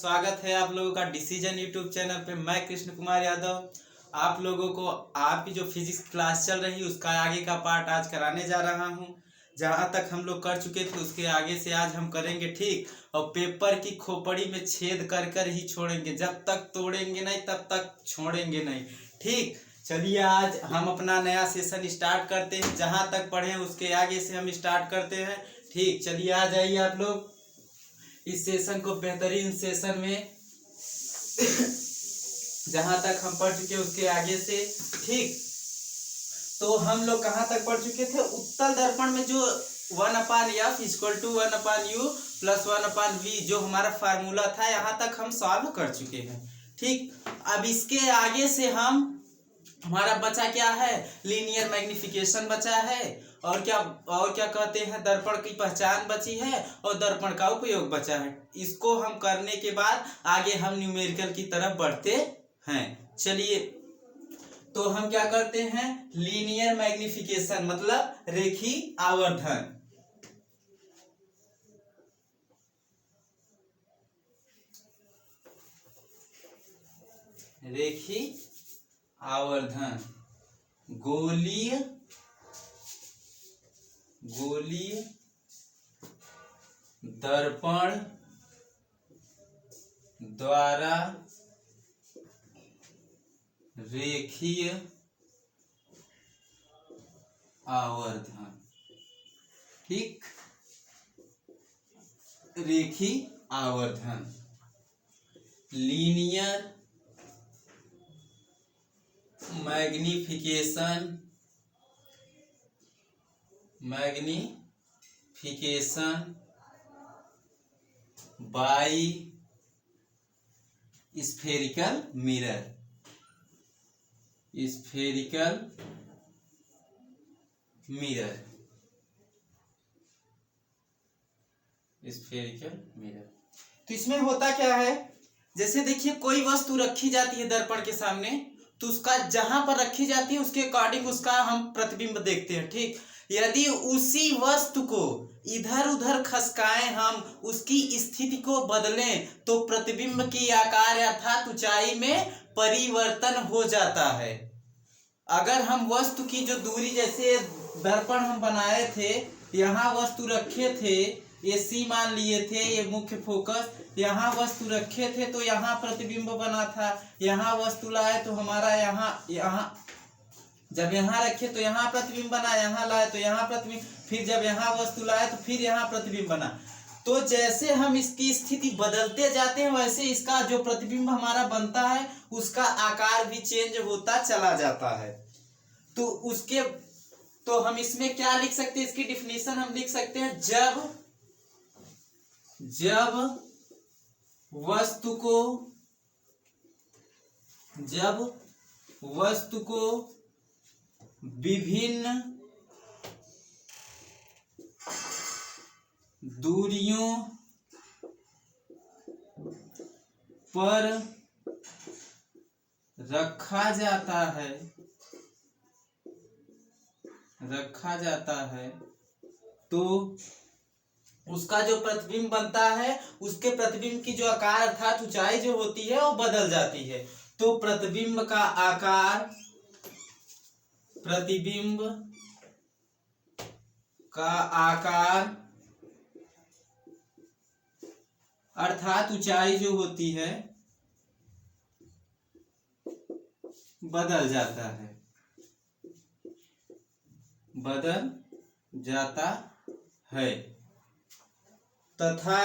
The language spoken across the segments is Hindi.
स्वागत है आप लोगों का डिसीजन यूट्यूब चैनल पे। मैं कृष्ण कुमार यादव आप लोगों को आपकी जो फिजिक्स क्लास चल रही है उसका आगे का पार्ट आज कराने जा रहा हूं। जहां तक हम लोग कर चुके थे उसके आगे से आज हम करेंगे, ठीक। और पेपर की खोपड़ी में छेद कर कर ही छोड़ेंगे, जब तक तोड़ेंगे नहीं तब तक छोड़ेंगे नहीं, ठीक। चलिए आज हम अपना नया सेशन स्टार्ट करते हैं। जहां तक पढ़े उसके आगे से हम स्टार्ट करते हैं, ठीक। चलिए आ जाइए आप लोग इस सेशन को, बेहतरीन सेशन में जहां तक हम पढ़ चुके उसके आगे से, ठीक। तो हम लोग कहां तक पढ़ चुके थे? उत्तल दर्पण में जो 1/f = 1/u + 1/v जो हमारा फार्मूला था, यहां तक हम सॉल्व कर चुके हैं, ठीक। अब इसके आगे से हमारा बचा क्या है? लीनियर मैग्निफिकेशन बचा है, और क्या कहते हैं, दर्पण की पहचान बची है और दर्पण का उपयोग बचा है। इसको हम करने के बाद आगे हम न्यूमेरिकल की तरफ बढ़ते हैं। चलिए तो हम क्या करते हैं? लीनियर मैग्निफिकेशन मतलब रेखीय आवर्धन। रेखीय आवर्धन गोलीय दर्पण द्वारा रेखीय आवर्धन, ठीक। रेखीय आवर्धन linear magnification by spherical mirror. तो इसमें होता क्या है? जैसे देखिए कोई वस्तु रखी जाती है दर्पण के सामने, तो उसका जहां पर रखी जाती है उसके अकॉर्डिंग उसका हम प्रतिबिंब देखते हैं, ठीक। यदि उसी वस्तु को इधर उधर खसकाएं, हम उसकी स्थिति को बदलें, तो प्रतिबिंब की आकार अर्थात ऊंचाई में परिवर्तन हो जाता है। अगर हम वस्तु की जो दूरी, जैसे दर्पण हम बनाए थे, यहाँ वस्तु रखे थे, ये सी मान लिए थे, ये मुख्य फोकस, यहाँ वस्तु रखे थे तो यहाँ प्रतिबिंब बना था। यहाँ वस्तु लाए तो हमारा यहाँ जब यहाँ रखे तो यहाँ प्रतिबिंब बना, यहाँ लाए तो यहाँ प्रतिबिंब, फिर जब यहाँ वस्तु लाए तो फिर यहाँ प्रतिबिंब बना। तो जैसे हम इसकी स्थिति बदलते जाते हैं वैसे इसका जो प्रतिबिंब हमारा बनता है उसका आकार भी चेंज होता चला जाता है। तो हम इसमें क्या लिख सकते हैं? इसकी डिफिनीशन हम लिख सकते हैं, जब वस्तु को विभिन्न दूरियों पर रखा जाता है तो उसका जो प्रतिबिंब बनता है उसके प्रतिबिंब की जो आकार अर्थात ऊंचाई जो होती है वो बदल जाती है। तो प्रतिबिंब का आकार अर्थात ऊंचाई जो होती है बदल जाता है तथा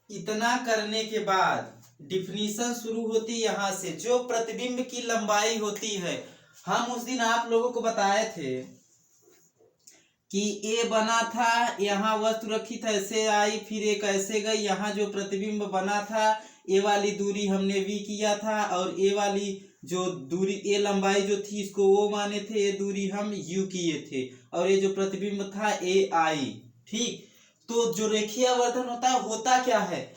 इतना करने के बाद डिफिनीशन शुरू होती है यहाँ से। जो प्रतिबिंब की लंबाई होती है, हम उस दिन आप लोगों को बताए थे कि ए बना था, यहाँ वस्तु रखी था, ऐसे आई, फिर एक ऐसे गई, यहाँ जो प्रतिबिंब बना था ए वाली दूरी हमने वी किया था, और ए वाली जो दूरी, ए लंबाई जो थी इसको ओ माने थे, ये दूरी हम यू किए थे, और ये जो प्रतिबिंब था ए आई, ठीक। तो जो रेखीय आवर्धन होता क्या है?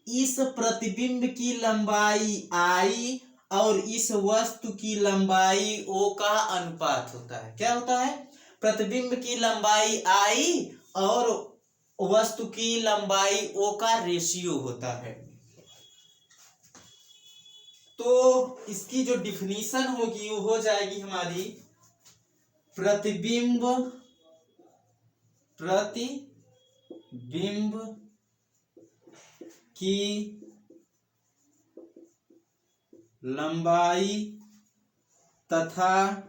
इस प्रतिबिंब की लंबाई आई और इस वस्तु की लंबाई ओ का अनुपात होता है। क्या होता है? प्रतिबिंब की लंबाई आई और वस्तु की लंबाई ओ का रेशियो होता है। तो इसकी जो डिफिनीशन होगी वो हो जाएगी हमारी प्रतिबिंब की लंबाई तथा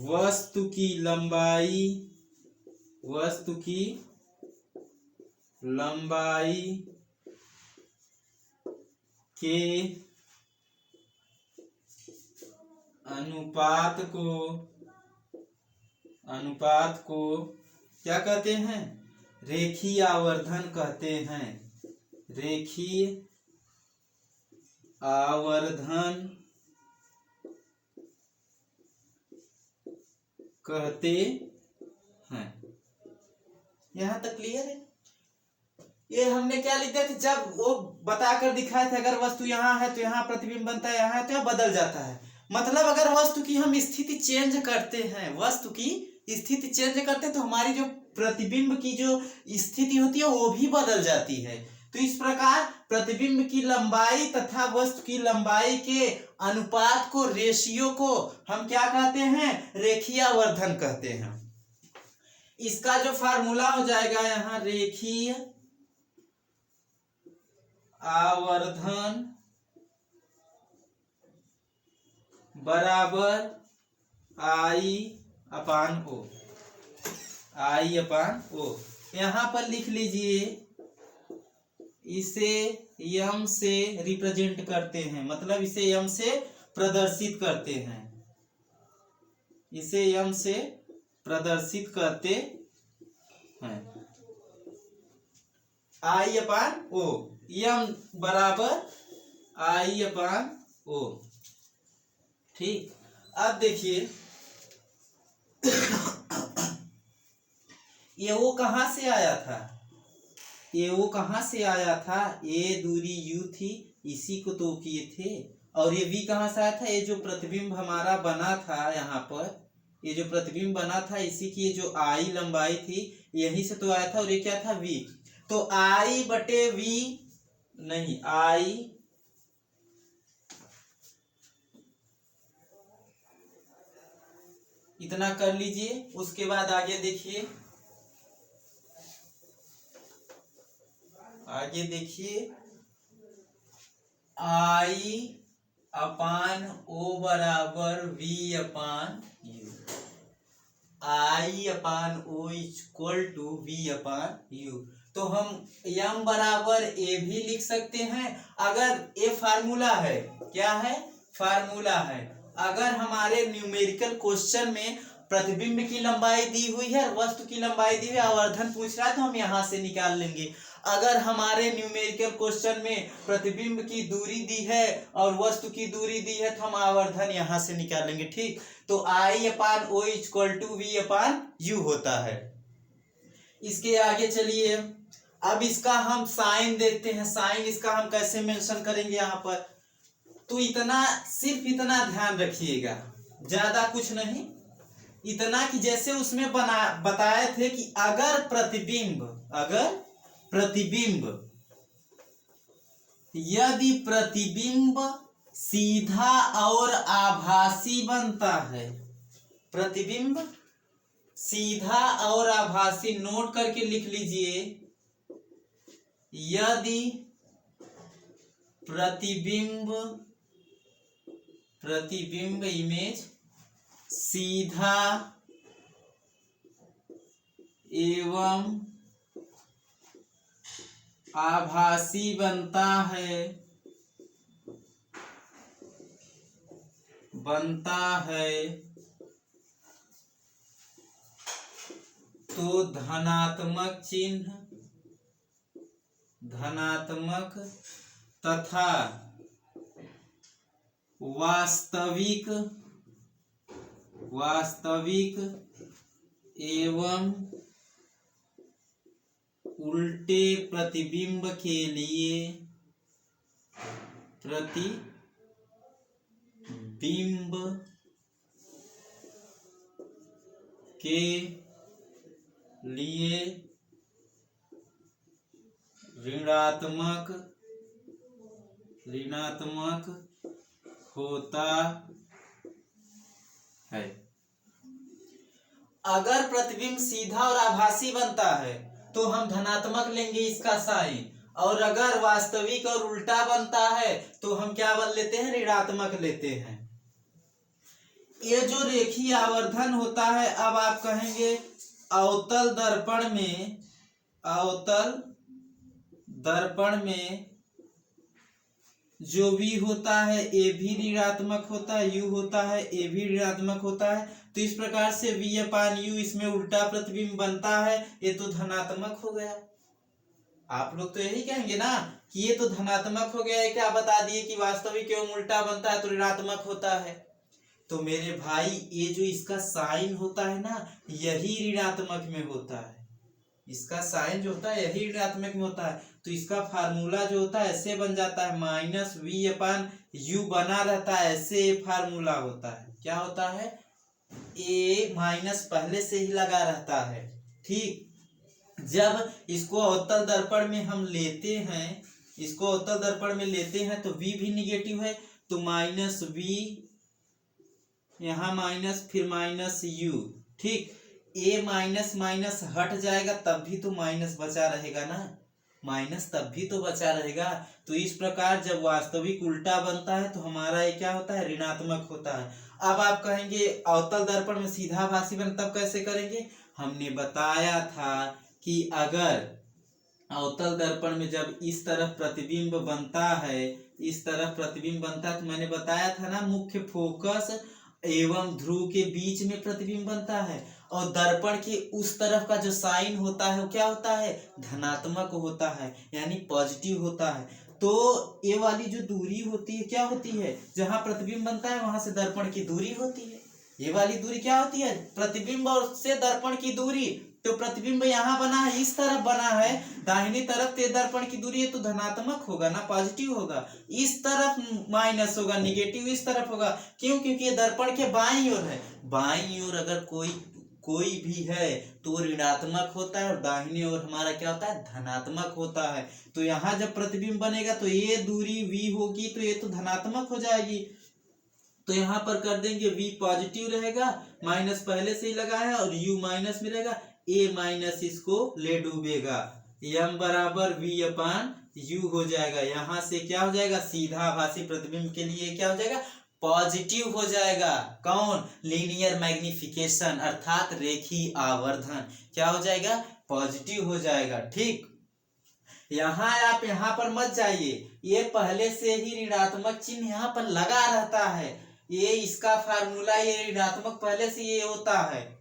वस्तु की लंबाई के अनुपात को क्या कहते हैं? रेखीय आवर्धन कहते हैं। रेखीय आवर्धन कहते हैं। यहां तक क्लियर है? ये हमने क्या लिखा था जब वो बताकर दिखाया था, अगर वस्तु यहाँ है तो यहाँ प्रतिबिंब बनता है, यहाँ है तो यहाँ बदल जाता है। मतलब अगर वस्तु की हम स्थिति चेंज करते हैं, तो हमारी जो प्रतिबिंब की जो स्थिति होती है वो भी बदल जाती है। तो इस प्रकार प्रतिबिंब की लंबाई तथा वस्तु की लंबाई के अनुपात को, रेशियो को हम क्या कहते हैं? रेखीय आवर्धन कहते हैं। इसका जो फार्मूला हो जाएगा यहाँ, रेखीय आवर्धन बराबर I/O। यहाँ पर लिख लीजिए, इसे m से रिप्रेजेंट करते हैं, मतलब इसे m से प्रदर्शित करते हैं, I/O। m बराबर I/O। ठीक, अब देखिए ये वो कहां से आया था? ए दूरी u थी, इसी को तो किए थे। और ये v कहां से आया था? ये जो प्रतिबिंब हमारा बना था यहाँ पर, ये जो प्रतिबिंब बना था इसी की ये जो I लंबाई थी यहीं से तो आया था। और ये क्या था? v। तो I/v नहीं, I इतना कर लीजिए। उसके बाद आगे देखिए, I/O बराबर V/U। I/O equal to V/U। तो हम m बराबर a भी लिख सकते हैं। अगर ये फार्मूला है, क्या है? फार्मूला है। अगर हमारे न्यूमेरिकल क्वेश्चन में प्रतिबिंब की लंबाई दी हुई है और वस्तु की लंबाई दी हुई है, आवर्धन पूछ रहा है, तो हम यहां से निकाल लेंगे। अगर हमारे न्यूमेरिकल क्वेश्चन में प्रतिबिंब की दूरी दी है और वस्तु की दूरी दी है, तो हम आवर्धन यहां से निकालेंगे। ठीक, तो I/O इक्वल टू V/U होता है। इसके आगे चलिए, अब इसका हम साइन देखते हैं। साइन इसका हम कैसे मेंशन करेंगे यहाँ पर? तो सिर्फ इतना ध्यान रखिएगा, ज्यादा कुछ नहीं, इतना कि जैसे उसमें बताए थे कि अगर यदि प्रतिबिंब सीधा और आभासी बनता है, प्रतिबिंब सीधा और आभासी, नोट करके लिख लीजिए, यदि प्रतिबिंब इमेज सीधा एवं आभासी बनता है तो धनात्मक तथा वास्तविक एवं उल्टे प्रतिबिंब के लिए प्रतिबिंब के लिए ऋणात्मक होता है। अगर प्रतिबिंब सीधा और आभासी बनता है तो हम धनात्मक लेंगे इसका साइन, और अगर वास्तविक और उल्टा बनता है तो हम क्या बन लेते हैं, ऋणात्मक लेते हैं। ये जो रेखीय आवर्धन होता है, अब आप कहेंगे अवतल दर्पण में जो v होता है ए भी ऋणात्मक होता है, u होता है ए भी ऋणात्मक होता है। तो इस प्रकार से v/u इसमें उल्टा प्रतिबिंब बनता है, ये तो धनात्मक हो गया। आप लोग तो यही कहेंगे ना कि ये तो धनात्मक हो गया है, क्या बता दिए कि वास्तविक एवं उल्टा बनता है तो ऋणात्मक होता है। तो मेरे भाई ये जो इसका साइन होता है ना, यही ऋणात्मक में होता है। इसका साइन जो होता है यही ऋणात्मक में होता है। तो इसका फार्मूला जो होता है ऐसे बन जाता है, -v/u बना रहता है, ऐसे फार्मूला होता है। क्या होता है, ए माइनस पहले से ही लगा रहता है। ठीक, जब इसको अवतल दर्पण में हम लेते हैं, तो v भी निगेटिव है, तो -v यहाँ माइनस, फिर -u। ठीक, ए माइनस हट जाएगा तब भी तो माइनस बचा रहेगा ना, माइनस तब भी तो बचा रहेगा। तो इस प्रकार जब वास्तविक उल्टा बनता है तो हमारा ये क्या होता है, ऋणात्मक होता है। अब आप कहेंगे अवतल दर्पण में सीधा आभासी बन, तब कैसे करेंगे। हमने बताया था कि अगर अवतल दर्पण में जब इस तरफ प्रतिबिंब बनता है, तो मैंने बताया था ना, मुख्य फोकस एवं ध्रुव के बीच में प्रतिबिंब बनता है, और दर्पण के उस तरफ का जो साइन होता है वो क्या होता है, धनात्मक होता है, यानी पॉजिटिव होता है। तो ये वाली जो दूरी होती है क्या होती है, जहां प्रतिबिंब बनता है वहां से दर्पण की दूरी होती है। ये वाली दूरी क्या होती है, प्रतिबिंब और से दर्पण की दूरी। तो प्रतिबिंब यहाँ बना है, इस तरफ बना है, दाहिनी तरफ ते दर्पण की दूरी है, तो धनात्मक होगा ना, पॉजिटिव होगा। इस तरफ माइनस होगा, निगेटिव इस तरफ होगा। क्यों, क्योंकि ये दर्पण के बाईं ओर है। बाईं ओर अगर कोई भी है तो ऋणात्मक होता है, और दाहिनी ओर हमारा क्या होता है, धनात्मक होता है। तो यहाँ जब प्रतिबिंब बनेगा तो ये दूरी v होगी, तो ये तो धनात्मक हो जाएगी। तो यहाँ पर कर देंगे v पॉजिटिव रहेगा, माइनस पहले से ही लगा है, और u माइनस में रहेगा, a माइनस इसको ले डूबेगा, m बराबर v/u हो जाएगा। यहाँ से क्या हो जाएगा, सीधा आभासी प्रतिबिंब के लिए क्या हो जाएगा, पॉजिटिव हो जाएगा। कौन, लीनियर मैग्निफिकेशन अर्थात रेखीय आवर्धन क्या हो जाएगा, पॉजिटिव हो जाएगा। ठीक, यहाँ आप यहाँ पर मत जाइए, ये पहले से ही ऋणात्मक चिन्ह यहाँ पर लगा रहता है। ये इसका फार्मूला, ये ऋणात्मक पहले से ये होता है।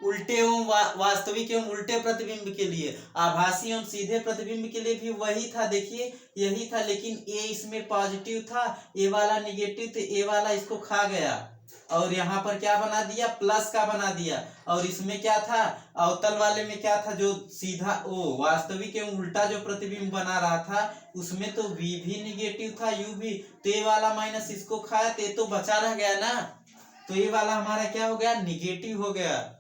उल्टे एवं वास्तविक एवं उल्टे प्रतिबिंब के लिए, आभासी एवं सीधे प्रतिबिंब के लिए भी वही था। देखिए यही था, लेकिन ए इसमें पॉजिटिव था, ए वाला निगेटिव, तो ए वाला इसको खा गया, और यहाँ पर क्या बना दिया, प्लस का बना दिया। और इसमें क्या था, अवतल वाले में क्या था, जो सीधा वास्तविक एवं उल्टा जो प्रतिबिंब बना रहा था, उसमें तो v भी निगेटिव था, u भी, तो ये वाला माइनस इसको खाया, तो बचा रह गया ना। तो ये वाला हमारा क्या हो गया, निगेटिव हो गया।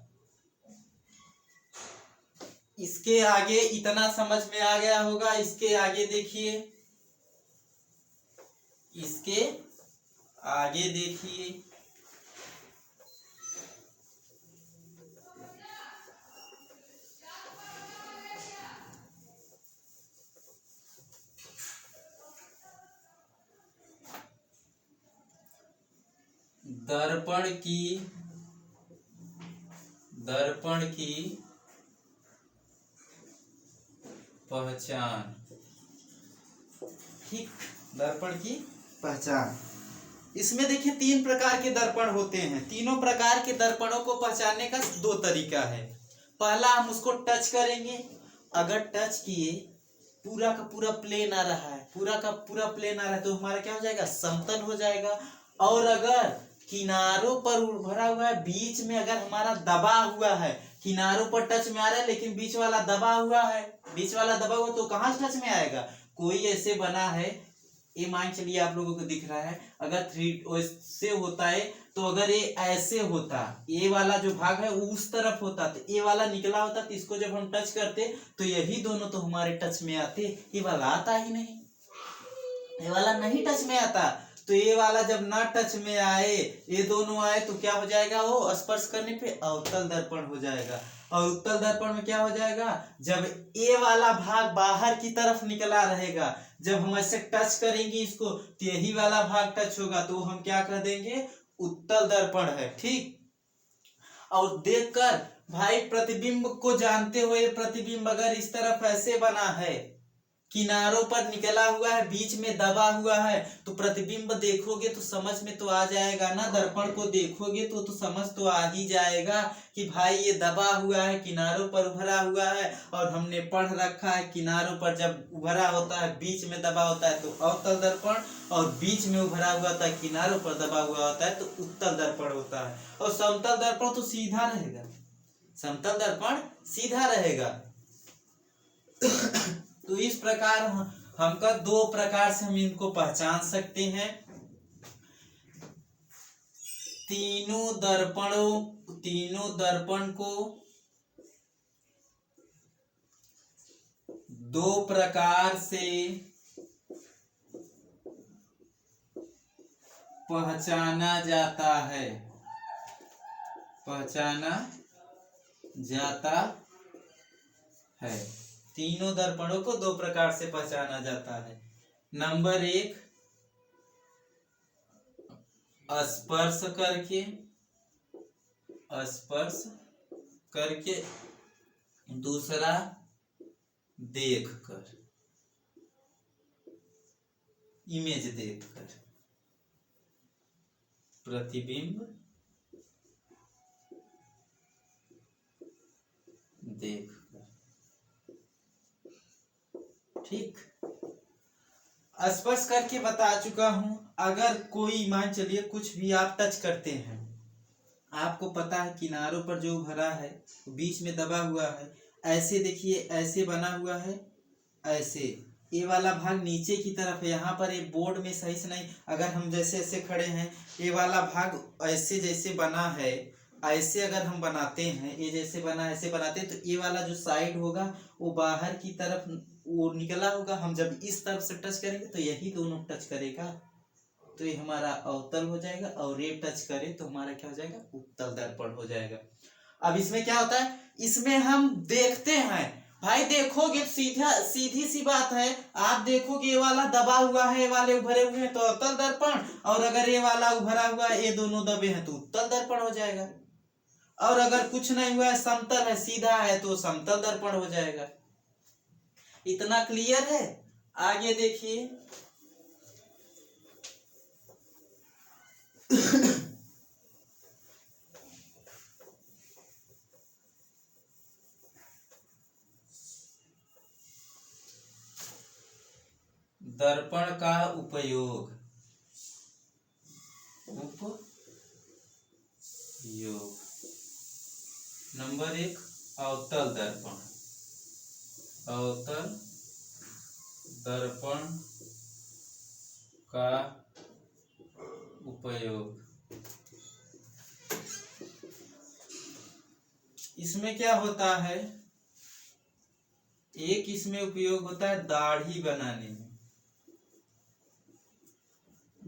इसके आगे इतना समझ में आ गया होगा। इसके आगे देखिए, इसके आगे देखिए, दर्पण की पहचान। ठीक, दर्पण की पहचान। इसमें देखिए 3 प्रकार के दर्पण होते हैं। तीनों प्रकार के दर्पणों को पहचानने का 2 तरीका है। पहला, हम उसको टच करेंगे। अगर टच किए, पूरा का पूरा प्लेन आ रहा है, तो हमारा क्या हो जाएगा, समतल हो जाएगा। और अगर किनारों पर भरा हुआ है, बीच में अगर हमारा दबा हुआ है, किनारों पर टच में आ रहा है लेकिन बीच वाला दबा हुआ है, तो कहाँ टच में आएगा, कोई ऐसे बना है ये मान चलिए आप लोगों को दिख रहा है, अगर 3 से होता है तो अगर ये ऐसे होता, ये वाला जो भाग है वो उस तरफ होता तो ये वाला निकला होता, तो इसको जब हम टच करते तो यही दोनों तो हमारे टच में आते, ये वाला आता ही नहीं, ये वाला नहीं टच में आता। तो ये वाला जब ना टच में आए, ये दोनों आए तो क्या हो जाएगा, वो स्पर्श करने पे अवतल दर्पण हो जाएगा। और उत्तल दर्पण में क्या हो जाएगा, जब ये वाला भाग बाहर की तरफ निकला रहेगा, जब हम ऐसे टच करेंगे इसको तो यही वाला भाग टच होगा, तो हम क्या कह देंगे, उत्तल दर्पण है। ठीक, और देखकर भाई प्रतिबिंब को जानते हुए, प्रतिबिंब अगर इस तरफ ऐसे बना है, किनारों पर निकला हुआ है, बीच में दबा हुआ है, तो प्रतिबिंब देखोगे तो समझ में तो आ जाएगा ना, दर्पण को देखोगे तो समझ तो आ ही जाएगा कि भाई ये दबा हुआ है, किनारों पर उभरा हुआ है। और हमने पढ़ रखा है किनारों पर जब उभरा होता है, बीच में दबा होता है तो अवतल दर्पण, और बीच में उभरा हुआ होता है, किनारों पर दबा हुआ होता है तो उत्तल दर्पण होता है। और समतल दर्पण तो सीधा रहेगा, समतल दर्पण सीधा रहेगा। तो इस प्रकार हमका 2 प्रकार से हम इनको पहचान सकते हैं। तीनों दर्पण को 2 प्रकार से पहचाना जाता है, पहचाना जाता है। तीनों दर्पणों को 2 प्रकार से पहचाना जाता है। नंबर 1 स्पर्श करके, स्पर्श करके, दूसरा देखकर, इमेज देखकर, प्रतिबिंब देखकर। ठीक, स्पर्श करके बता चुका हूं। अगर कोई मान चलिए कुछ भी आप टच करते हैं, आपको पता है किनारों पर जो भरा है बीच में दबा हुआ है, ऐसे देखिए ऐसे बना हुआ है, ऐसे ये वाला भाग नीचे की तरफ है, यहाँ पर ये बोर्ड में सही से नहीं, अगर हम जैसे ऐसे खड़े हैं, ये वाला भाग ऐसे जैसे बना है, ऐसे अगर हम बनाते हैं, ये जैसे बना ऐसे बनाते हैं, तो ये वाला जो साइड होगा वो बाहर की तरफ वो निकला होगा। हम जब इस तरफ से टच करेंगे तो यही दोनों टच करेगा, तो ये हमारा अवतल हो जाएगा, और ये टच करे तो हमारा क्या हो जाएगा, उत्तल दर्पण हो जाएगा। अब इसमें क्या होता है, इसमें हम देखते हैं, भाई देखोगे सीधी सी बात है, आप देखोगे ये वाला दबा हुआ है, ये वाले उभरे हुए हैं तो अवतल दर्पण, और अगर ये वाला उभरा हुआ है, ये दोनों दबे हैं तो उत्तल दर्पण हो जाएगा। और अगर कुछ नहीं हुआ है, समतल है, सीधा है, तो समतल दर्पण हो जाएगा। इतना क्लियर है? आगे देखिए दर्पण का उपयोग, नंबर 1 अवतल दर्पण, अवतल दर्पण का उपयोग। इसमें क्या होता है, एक इसमें उपयोग होता है दाढ़ी बनाने में,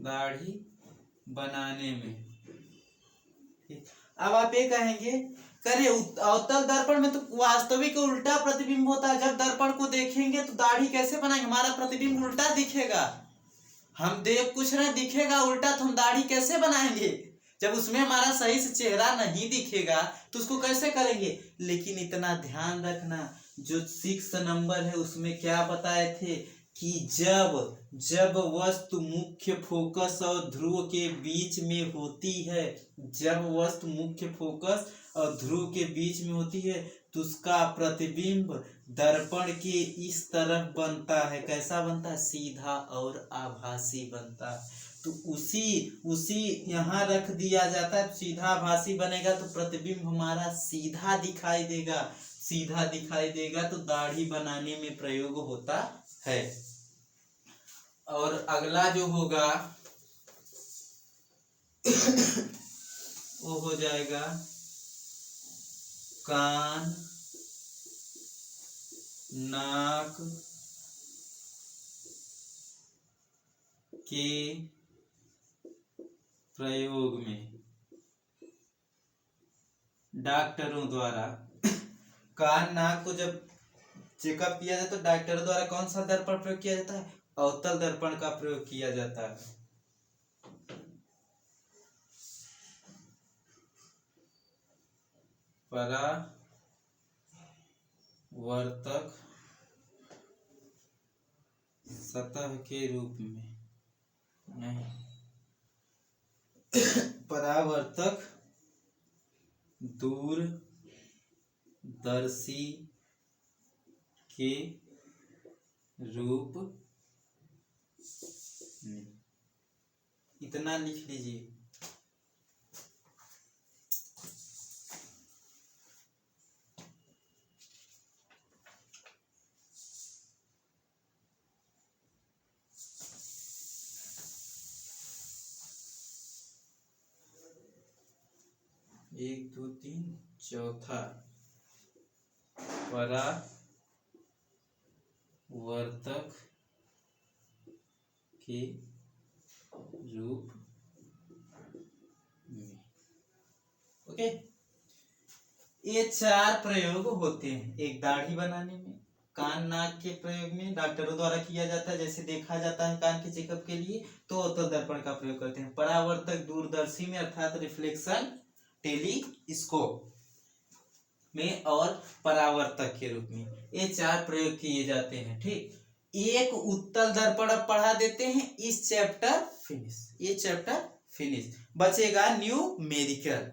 दाढ़ी बनाने में। अब आप ये कहेंगे, करे अवतल दर्पण में तो वास्तविक उल्टा प्रतिबिंब होता है, जब दर्पण को देखेंगे तो दाढ़ी कैसे बनाएंगे, हमारा प्रतिबिंब उल्टा दिखेगा, हम देख कुछ नहीं दिखेगा उल्टा, तो हम दाढ़ी कैसे बनाएंगे, जब उसमें हमारा सही से चेहरा नहीं दिखेगा तो उसको कैसे करेंगे। लेकिन इतना ध्यान रखना, जो 6 नंबर है उसमें क्या बताए थे कि जब वस्तु मुख्य फोकस और ध्रुव के बीच में होती है, जब वस्तु मुख्य फोकस और ध्रुव के बीच में होती है तो उसका प्रतिबिंब दर्पण के इस तरफ बनता है। कैसा बनता है, सीधा और आभासी बनता है। तो उसी यहाँ रख दिया जाता है, सीधा आभासी बनेगा तो प्रतिबिंब हमारा सीधा दिखाई देगा, सीधा दिखाई देगा, तो दाढ़ी बनाने में प्रयोग होता है। और अगला जो होगा वो हो जाएगा कान नाक के प्रयोग में डॉक्टरों द्वारा कान नाक को जब चेकअप किया जाए तो डॉक्टरों द्वारा कौन सा दर्पण प्रयोग किया जाता है? अवतल दर्पण का प्रयोग किया जाता है। परावर्तक सतह के रूप में नहीं, परावर्तक दूरदर्शी के रूप में। इतना लिख लीजिए। एक दो तीन चौथा परावर्तक के रूप में। ओके, ये 4 प्रयोग होते हैं एक दाढ़ी बनाने में, कान नाक के प्रयोग में डॉक्टरों द्वारा किया जाता है, जैसे देखा जाता है कान के चेकअप के लिए तो अवतल दर्पण का प्रयोग करते हैं। परावर्तक दूरदर्शी में अर्थात रिफ्लेक्शन टेलीस्कोप में और परावर्तक के रूप में, ये 4 प्रयोग किए जाते हैं। ठीक, एक उत्तल दर्पण अब पढ़ा देते हैं। इस चैप्टर फिनिश, ये चैप्टर फिनिश, बचेगा न्यूमेरिकल।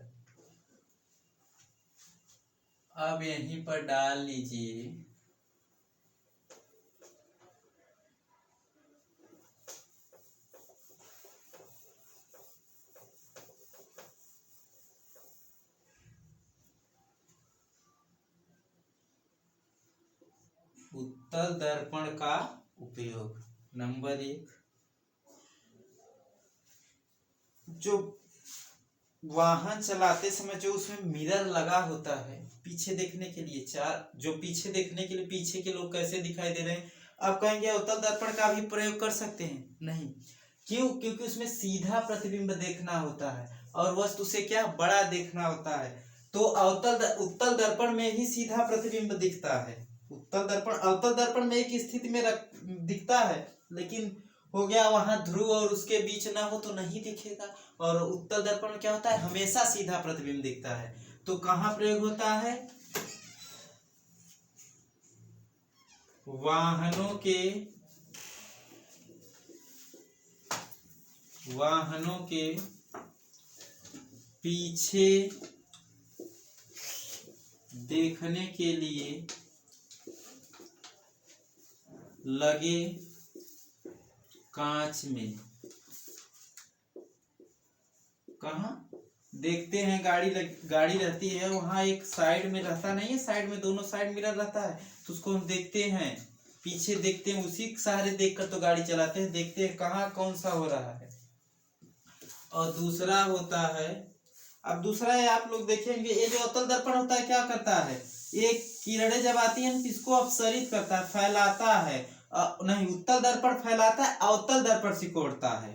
अब यहीं पर डाल लीजिए उत्तल दर्पण का उपयोग। नंबर 1, जो वाहन चलाते समय जो उसमें मिरर लगा होता है पीछे देखने के लिए, जो पीछे देखने के लिए पीछे के लोग कैसे दिखाई दे रहे हैं, आप कहेंगे अवतल दर्पण का भी प्रयोग कर सकते हैं? नहीं, क्यों? क्योंकि उसमें सीधा प्रतिबिंब देखना होता है और वस्तु से क्या बड़ा देखना होता है। तो उत्तल दर्पण में ही सीधा प्रतिबिंब दिखता है। उत्तल दर्पण अवतल दर्पण में एक स्थिति में दिखता है, लेकिन हो गया वहां ध्रुव और उसके बीच ना हो तो नहीं दिखेगा। और उत्तल दर्पण में क्या होता है? हमेशा सीधा प्रतिबिंब दिखता है। तो कहाँ प्रयोग होता है? वाहनों के पीछे देखने के लिए लगे कांच में। कहाँ देखते हैं? गाड़ी रहती है, वहां एक साइड में रहता नहीं है, साइड में दोनों साइड मिरर रहता है, तो उसको हम देखते हैं, पीछे देखते हैं, उसी के सहारे देखकर तो गाड़ी चलाते हैं, देखते हैं कहाँ कौन सा हो रहा है। और दूसरा होता है, अब दूसरा है आप लोग देखेंगे, ये जो अवतल दर्पण होता है क्या करता है? ये किरणें जब आती है इसको अपसरित करता है, फैलाता है। नहीं, उत्तल दर्पण फैलाता है, अवतल दर्पण सिकोड़ता है।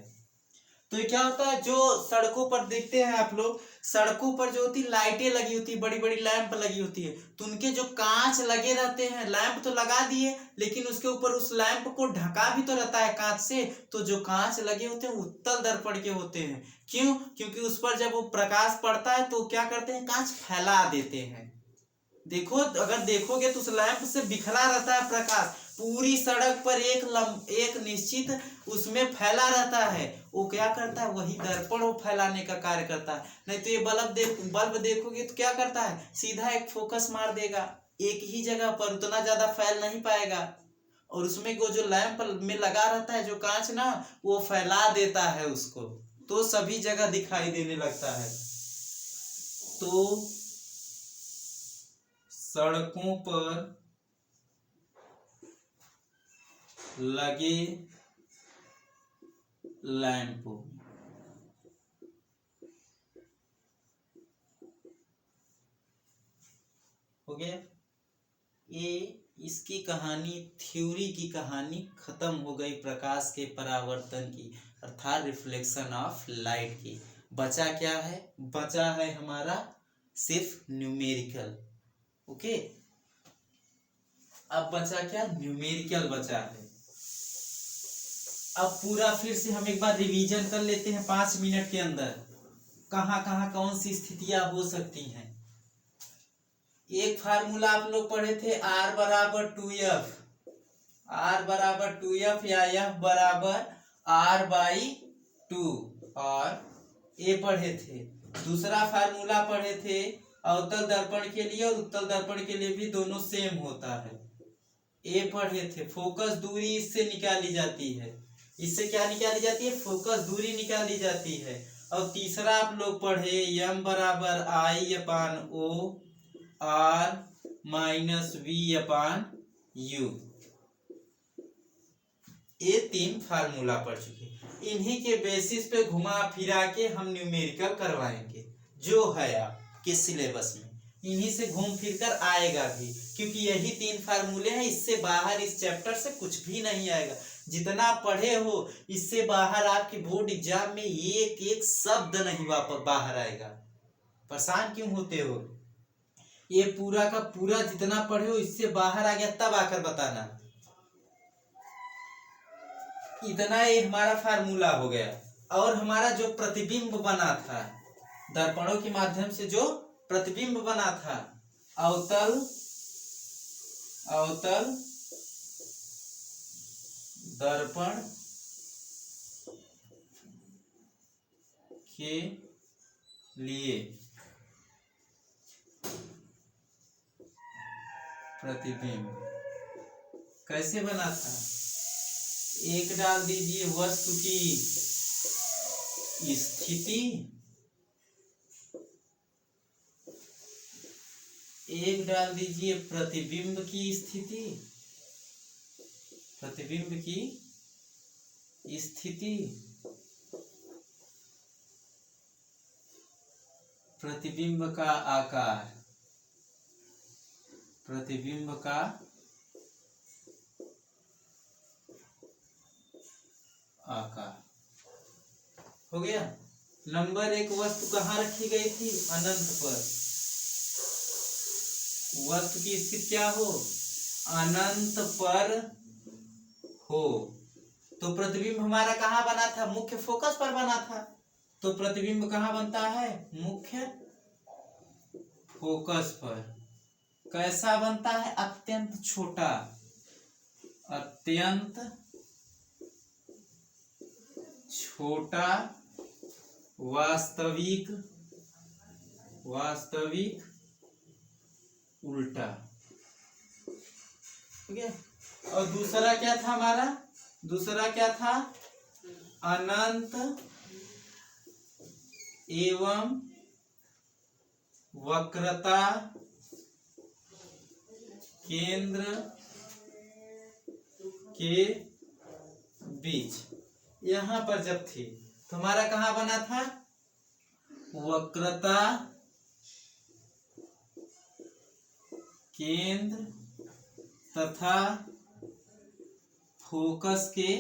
तो ये क्या होता है? जो सड़कों पर देखते हैं आप लोग, सड़कों पर जो होती लाइटें लगी होती है, बड़ी बड़ी लैंप लगी होती है, तो उनके जो कांच लगे रहते हैं, लैंप तो लगा दिए लेकिन उसके ऊपर उस लैंप को ढका भी तो रहता है कांच से, तो जो कांच लगे होते हैं उत्तल दर्पण के होते हैं। क्यों? क्योंकि उस पर जब वो प्रकाश पड़ता है तो क्या करते हैं? कांच फैला देते हैं। देखो, अगर देखोगे तो उस लैंप से बिखरा रहता है प्रकाश, पूरी सड़क पर एक निश्चित उसमें फैला रहता है। वो क्या करता है? वही दर्पण वो फैलाने का कार्य करता है। नहीं तो ये बल्ब देखोगे तो क्या करता है? सीधा एक फोकस मार देगा एक ही जगह पर, उतना ज्यादा फैल नहीं पाएगा। और उसमें वो जो लैंप में लगा रहता है जो कांच ना, वो फैला देता है उसको, तो सभी जगह दिखाई देने लगता है। तो सड़कों पर लगे लैंप। हो गया ये इसकी कहानी, थ्योरी की कहानी खत्म हो गई प्रकाश के परावर्तन की, अर्थात रिफ्लेक्शन ऑफ लाइट की। बचा क्या है? बचा है हमारा सिर्फ न्यूमेरिकल। ओके, अब बचा क्या? न्यूमेरिकल बचा है। अब पूरा फिर से हम एक बार रिवीजन कर लेते हैं 5 मिनट के अंदर, कहाँ कहाँ कौन सी स्थितियां हो सकती हैं। एक फार्मूला आप लोग पढ़े थे, R बराबर 2F, R बराबर 2F या F बराबर R/2, और ये पढ़े थे। दूसरा फार्मूला पढ़े थे अवतल दर्पण के लिए और उत्तल दर्पण के लिए भी दोनों सेम होता है, ये पढ़े थे। फोकस दूरी इससे निकाली जाती है, इससे क्या निकाली जाती है? फोकस दूरी निकाली जाती है। और तीसरा आप लोग पढ़े M बराबर I/O R माइनस V/U। ये 3 फार्मूला पढ़ चुके, इन्हीं के बेसिस पे घुमा फिरा के हम न्यूमेरिकल करवाएंगे, जो है आपके सिलेबस में, इन्हीं से घूम फिर कर आएगा भी, क्योंकि यही 3 फार्मूले हैं। इससे बाहर इस चैप्टर से कुछ भी नहीं आएगा। जितना पढ़े हो इससे बाहर आपके बोर्ड एग्जाम में एक एक शब्द नहीं वापस बाहर आएगा। परेशान क्यों होते हो? ये पूरा का पूरा जितना पढ़े हो इससे बाहर आ गया तब आकर बताना। इतना ये हमारा फार्मूला हो गया। और हमारा जो प्रतिबिंब बना था, दर्पणों के माध्यम से जो प्रतिबिंब बना था, अवतल दर्पण के लिए प्रतिबिंब कैसे बना था? एक डाल दीजिए वस्तु की स्थिति, एक डाल दीजिए प्रतिबिंब की स्थिति, प्रतिबिंब की स्थिति, प्रतिबिंब का आकार, प्रतिबिंब का आकार। हो गया। नंबर 1, वस्तु कहाँ रखी गई थी? अनंत पर। वस्तु की स्थिति क्या हो? अनंत पर हो। तो प्रतिबिंब हमारा कहाँ बना था? मुख्य फोकस पर बना था। तो प्रतिबिंब कहाँ बनता है? मुख्य फोकस पर। कैसा बनता है? अत्यंत छोटा, अत्यंत छोटा, वास्तविक उल्टा। ठीक है। और दूसरा क्या था हमारा? दूसरा क्या था? अनंत एवं वक्रता केंद्र के बीच। यहां पर जब थी तो हमारा कहां बना था? वक्रता केंद्र तथा फोकस के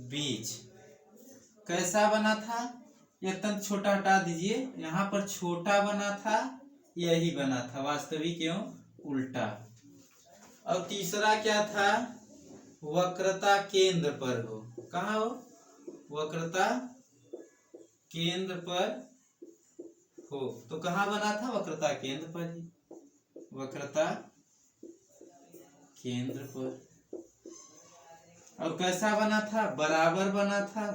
बीच। कैसा बना था? ये तंत्र छोटा हटा दीजिए, यहां पर छोटा बना था, यही बना था, वास्तविक एवं उल्टा। और तीसरा क्या था? वक्रता केंद्र पर हो। कहाँ हो? वक्रता केंद्र पर हो। तो कहाँ बना था? वक्रता केंद्र पर ही, वक्रता केंद्र पर। और कैसा बना था? बराबर बना था,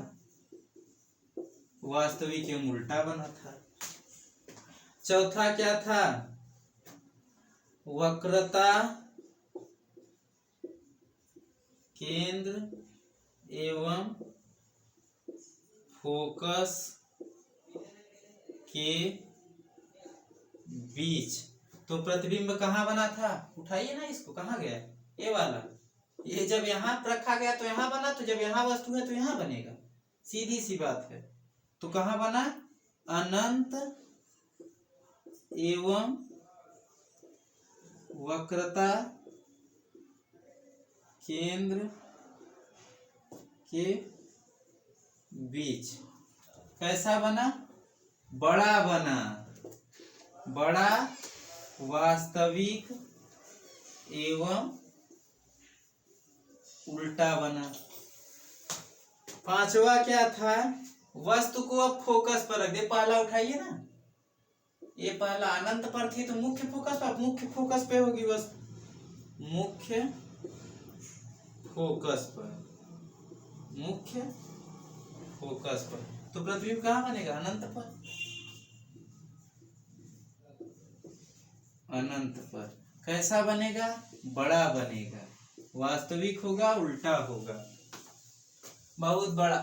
वास्तविक एवं उल्टा बना था। चौथा क्या था? वक्रता केंद्र एवं फोकस के बीच। तो प्रतिबिंब कहाँ बना था? उठाइए ना इसको, कहाँ गया ये वाला? ये जब यहाँ रखा गया तो यहाँ बना, तो जब यहाँ वस्तु है तो यहाँ बनेगा, सीधी सी बात है। तो कहाँ बना? अनंत एवं वक्रता केंद्र के बीच। कैसा बना? बड़ा बना, बड़ा वास्तविक एवं उल्टा बना। पांचवा क्या था? वस्तु को अब फोकस पर रख दे। पहला उठाइए ना, ये पहला अनंत पर थी तो मुख्य फोकस पर, मुख्य फोकस पे होगी वस्तु, मुख्य फोकस पर, मुख्य फोकस पर। तो प्रतिबिंब कहाँ बनेगा? अनंत पर, अनंत पर। कैसा बनेगा? बड़ा बनेगा, वास्तविक होगा, उल्टा होगा, बहुत बड़ा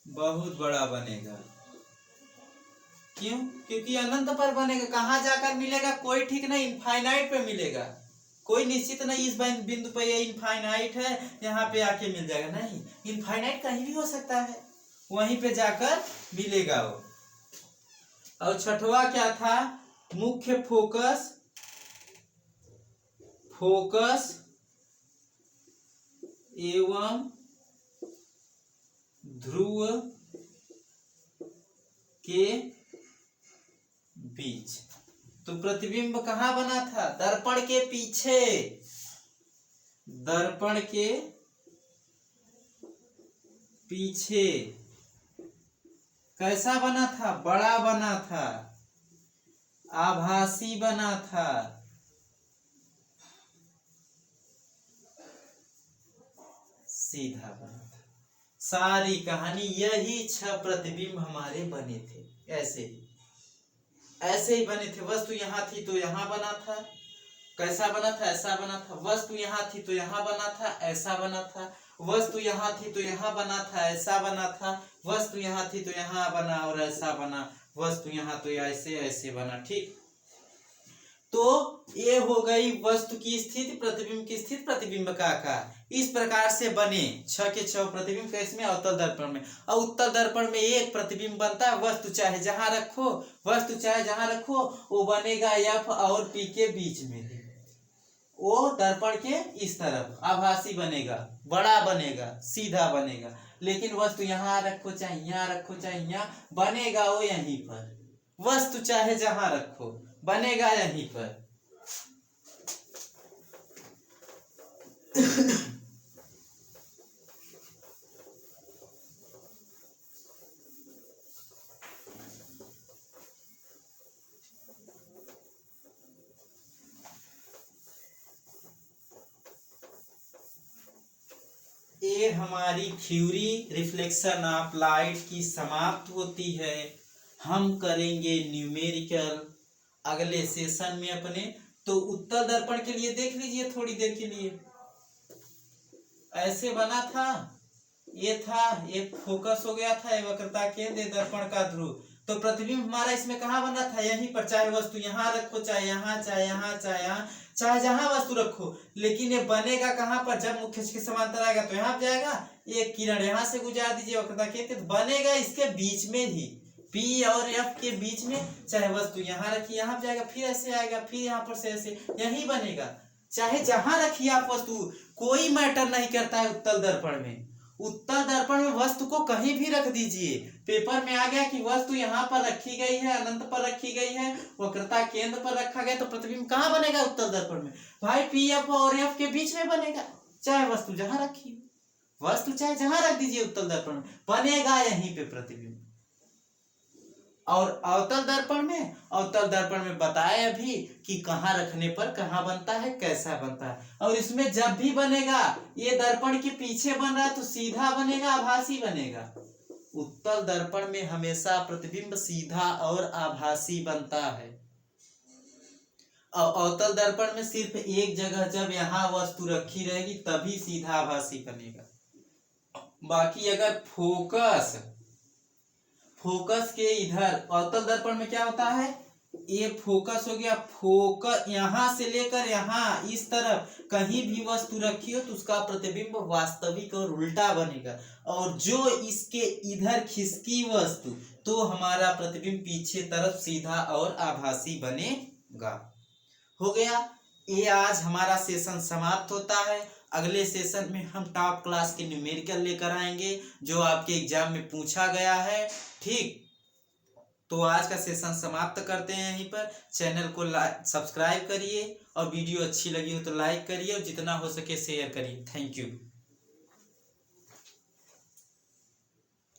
बहुत बड़ा बनेगा। क्यों? क्योंकि अनंत पर बनेगा। कहाँ जाकर मिलेगा? कोई ठीक नहीं, इनफाइनाइट पे मिलेगा, कोई निश्चित नहीं इस बिंदु पे ये इनफाइनाइट है यहाँ पे आके मिल जाएगा, नहीं, इनफाइनाइट कहीं भी हो सकता है, वहीं पे जाकर मिलेगा वो। और छठवा क्या था? मुख्य फोकस, फोकस एवं ध्रुव के बीच। तो प्रतिबिंब कहाँ बना था? दर्पण के पीछे, दर्पण के पीछे। कैसा बना था? बड़ा बना था, आभासी बना था, सीधा बना था। सारी कहानी यही 6 प्रतिबिंब हमारे बने थे, ऐसे ही बने थे। वस्तु यहाँ थी तो यहाँ बना था, कैसा बना था? ऐसा बना था। वस्तु यहाँ थी तो यहाँ बना था, ऐसा बना था। वस्तु यहाँ थी तो यहाँ बना था, ऐसा बना था। वस्तु यहाँ थी तो यहाँ बना और ऐसा बना। वस्तु यहाँ तो ऐसे ऐसे बना। ठीक, तो ये हो गई वस्तु की स्थिति, प्रतिबिंब की स्थिति, प्रतिबिंब का आकार। इस प्रकार से बने 6 के 6 प्रतिबिंब। कैसे में? अवतल दर्पण में। और उत्तल दर्पण में एक प्रतिबिंब बनता है। वस्तु चाहे जहां रखो, वस्तु चाहे जहां रखो, वो बनेगा F और P के बीच में, वो दर्पण के इस तरफ आभासी बनेगा, बड़ा बनेगा, सीधा बनेगा। लेकिन वस्तु यहाँ रखो चाहे यहाँ रखो चाहे यहाँ, बनेगा वो यहीं पर। वस्तु चाहे जहां रखो, बनेगा यहीं पर। ये हमारी थ्योरी रिफ्लेक्शन ऑफ लाइट की समाप्त होती है। हम करेंगे न्यूमेरिकल अगले सेशन में अपने। तो उत्तल दर्पण के लिए देख लीजिए थोड़ी देर के लिए। ऐसे बना था, ये था, ये फोकस हो गया था, ये वक्रता केंद्र, दर्पण का ध्रुव। तो प्रतिबिंब हमारा इसमें कहाँ बना था? यहीं पर। चाहे वस्तु यहाँ रखो चाहे यहाँ, चाहे यहाँ, चाहे यहाँ, चाहे जहां वस्तु रखो। लेकिन ये बनेगा कहाँ पर? जब मुख्य के समांतर आएगा तो यहाँ जाएगा। एक किरण यहाँ से गुजार दीजिए वक्रता केंद्र, तो बनेगा इसके बीच में ही, P और F के बीच में। चाहे वस्तु यहाँ रखिए यहाँ जाएगा, फिर ऐसे आएगा, फिर यहाँ पर से ऐसे, यही बनेगा। चाहे जहां रखिए आप वस्तु, कोई मैटर नहीं करता है उत्तल दर्पण में। उत्तल दर्पण में वस्तु को कहीं भी रख दीजिए। पेपर में आ गया कि वस्तु यहाँ पर रखी गई है, अनंत पर रखी गई है, वक्रता केंद्र पर रखा गया, तो प्रतिबिंब कहाँ बनेगा उत्तल दर्पण में? भाई P F और F के बीच में बनेगा। चाहे वस्तु जहां रखी, वस्तु चाहे जहां रख दीजिए उत्तल दर्पण में, बनेगा यहीं पे प्रतिबिंब। और अवतल दर्पण में बताया अभी कि कहाँ रखने पर कहाँ बनता है, कैसा बनता है। और इसमें जब भी बनेगा, ये दर्पण के पीछे बन रहा है तो सीधा बनेगा, आभासी बनेगा। उत्तल दर्पण में हमेशा प्रतिबिंब सीधा और आभासी बनता है। और अवतल दर्पण में सिर्फ एक जगह, जब यहाँ वस्तु रखी रहेगी तभी सीधा आभासी बनेगा। बाकी अगर फोकस के इधर, अवतल दर्पण में क्या होता है? ये फोकस हो गया, फोकस यहाँ से लेकर यहाँ इस तरफ कहीं भी वस्तु रखी हो तो उसका प्रतिबिंब वास्तविक और उल्टा बनेगा, और जो इसके इधर खिसकी वस्तु तो हमारा प्रतिबिंब पीछे तरफ सीधा और आभासी बनेगा। हो गया। ये आज हमारा सेशन समाप्त होता है। अगले सेशन में हम टॉप क्लास के न्यूमेरिकल लेकर आएंगे जो आपके एग्जाम में पूछा गया है। ठीक, तो आज का सेशन समाप्त करते हैं यहीं पर। चैनल को सब्सक्राइब करिए और वीडियो अच्छी लगी हो तो लाइक करिए और जितना हो सके शेयर करिए। Thank you.